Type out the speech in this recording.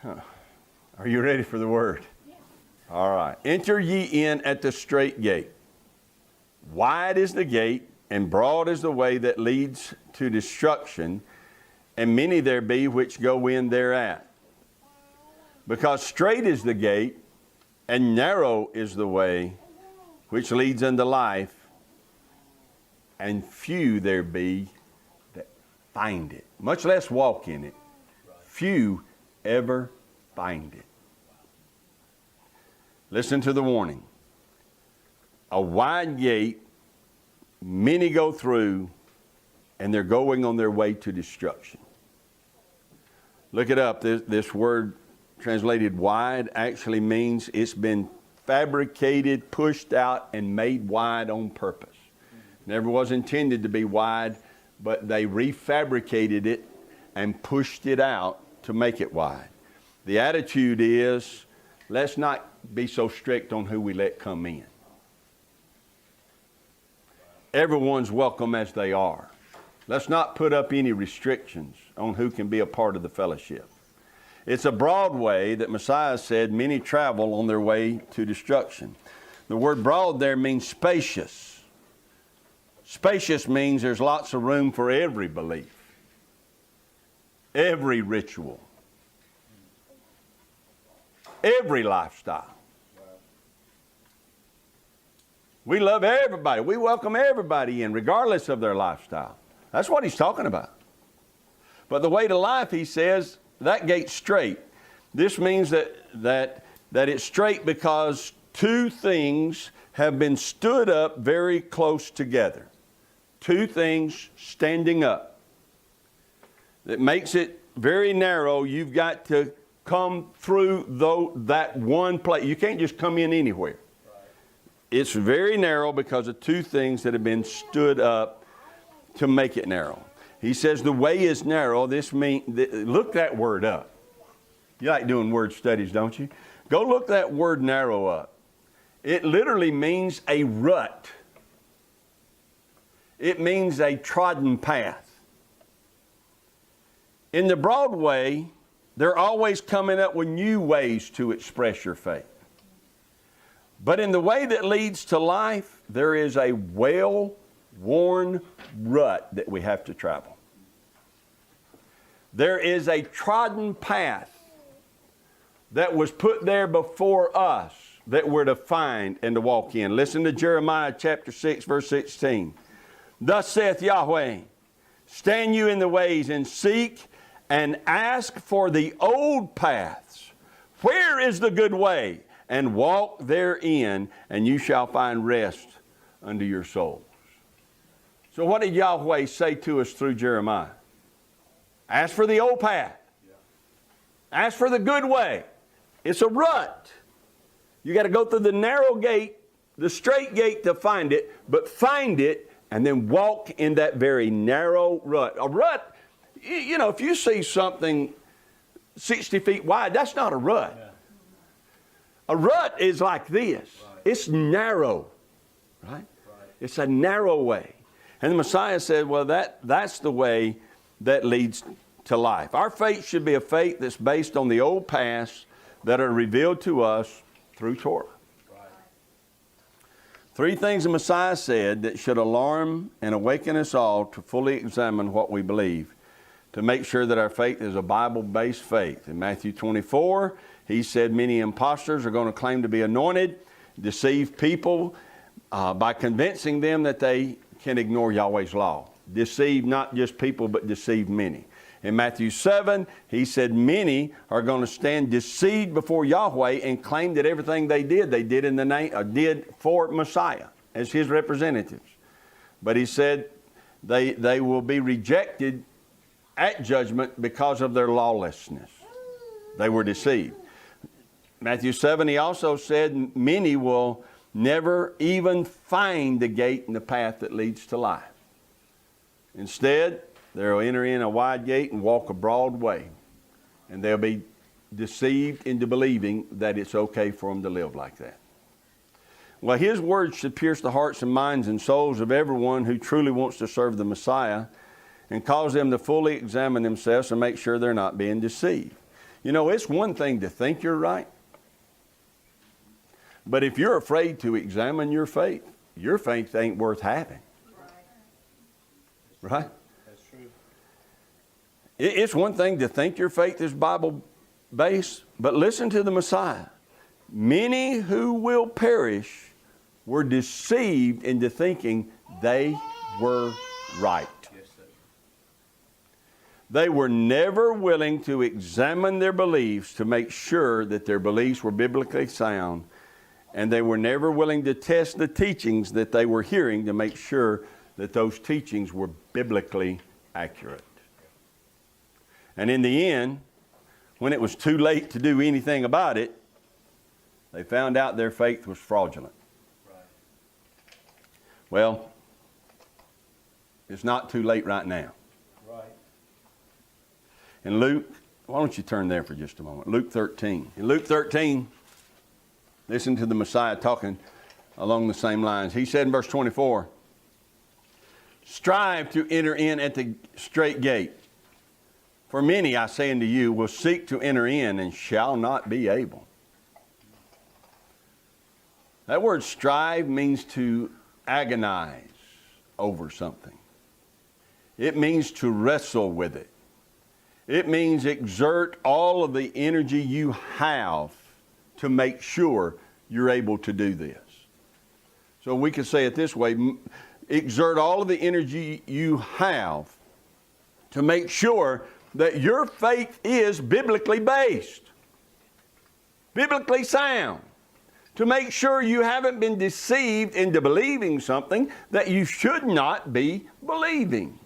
Are you ready for the word? Yeah. All right. Enter ye in at the strait gate. Wide is the gate, and broad is the way that leads to destruction, and many there be which go in thereat. Because strait is the gate, and narrow is the way which leads unto life, and few there be that find it, much less walk in it. Few ever find it. Listen to the warning. A wide gate, many go through, and they're going on their way to destruction. Look it up. This word translated wide actually means it's been fabricated, pushed out, and made wide on purpose. Never was intended to be wide, but they refabricated it and pushed it out to make it wide. The attitude is, let's not be so strict on who we let come in. Everyone's welcome as they are. Let's not put up any restrictions on who can be a part of the fellowship. It's a broad way that Messiah said many travel on their way to destruction. The word broad there means spacious. Spacious means there's lots of room for every belief, every ritual, every lifestyle. We love everybody. We welcome everybody in, regardless of their lifestyle. That's what he's talking about. But the way to life, he says, that gate's straight. This means that it's straight because two things have been stood up very close together. Two things standing up. That makes it very narrow. You've got to come through that one place. You can't just come in anywhere. It's very narrow because of two things that have been stood up to make it narrow. He says the way is narrow. This means, look that word up. You like doing word studies, don't you? Go look that word narrow up. It literally means a rut. It means a trodden path. In the broad way, they're always coming up with new ways to express your faith. But in the way that leads to life, there is a well-worn rut that we have to travel. There is a trodden path that was put there before us that we're to find and to walk in. Listen to Jeremiah chapter 6, verse 16. Thus saith Yahweh, stand you in the ways and seek and ask for the old paths. Where is the good way? And walk therein, and you shall find rest unto your souls. So what did Yahweh say to us through Jeremiah? Ask for the old path. Ask for the good way. It's a rut. You got to go through the narrow gate, the straight gate to find it, but find it and then walk in that very narrow rut. A rut, you know, if you see something 60 feet wide, that's not a rut. Yeah. A rut is like this. Right. It's narrow, right? It's a narrow way. And the Messiah said, well, that's the way that leads to life. Our faith should be a faith that's based on the old paths that are revealed to us through Torah. Right. Three things the Messiah said that should alarm and awaken us all to fully examine what we believe, to make sure that our faith is a Bible-based faith. In Matthew 24, he said many imposters are going to claim to be anointed, deceive people by convincing them that they can ignore Yahweh's law. Deceive not just people, but deceive many. In Matthew 7, he said many are going to stand deceived before Yahweh and claim that everything they did in the name, did for Messiah as his representatives. But he said they will be rejected at judgment because of their lawlessness. They were deceived. Matthew 7, he also said many will never even find the gate and the path that leads to life. Instead, they'll enter in a wide gate and walk a broad way. And they'll be deceived into believing that it's okay for them to live like that. Well, his words should pierce the hearts and minds and souls of everyone who truly wants to serve the Messiah and cause them to fully examine themselves and make sure they're not being deceived. You know, it's one thing to think you're right. But if you're afraid to examine your faith ain't worth having. Right? That's true. It's one thing to think your faith is Bible-based, but listen to the Messiah. Many who will perish were deceived into thinking they were right. Yes, sir. They were never willing to examine their beliefs to make sure that their beliefs were biblically sound, and they were never willing to test the teachings that they were hearing to make sure that those teachings were biblically accurate. And in the end, when it was too late to do anything about it, they found out their faith was fraudulent. Right. Well, it's not too late right now. Right. In Luke, why don't you turn there for just a moment? Luke 13. In Luke 13, listen to the Messiah talking along the same lines. He said in verse 24, strive to enter in at the straight gate. For many, I say unto you, will seek to enter in and shall not be able. That word strive means to agonize over something. It means to wrestle with it. It means exert all of the energy you have to make sure you're able to do this. So we could say it this way, exert all of the energy you have to make sure that your faith is biblically based, biblically sound, to make sure you haven't been deceived into believing something that you should not be believing.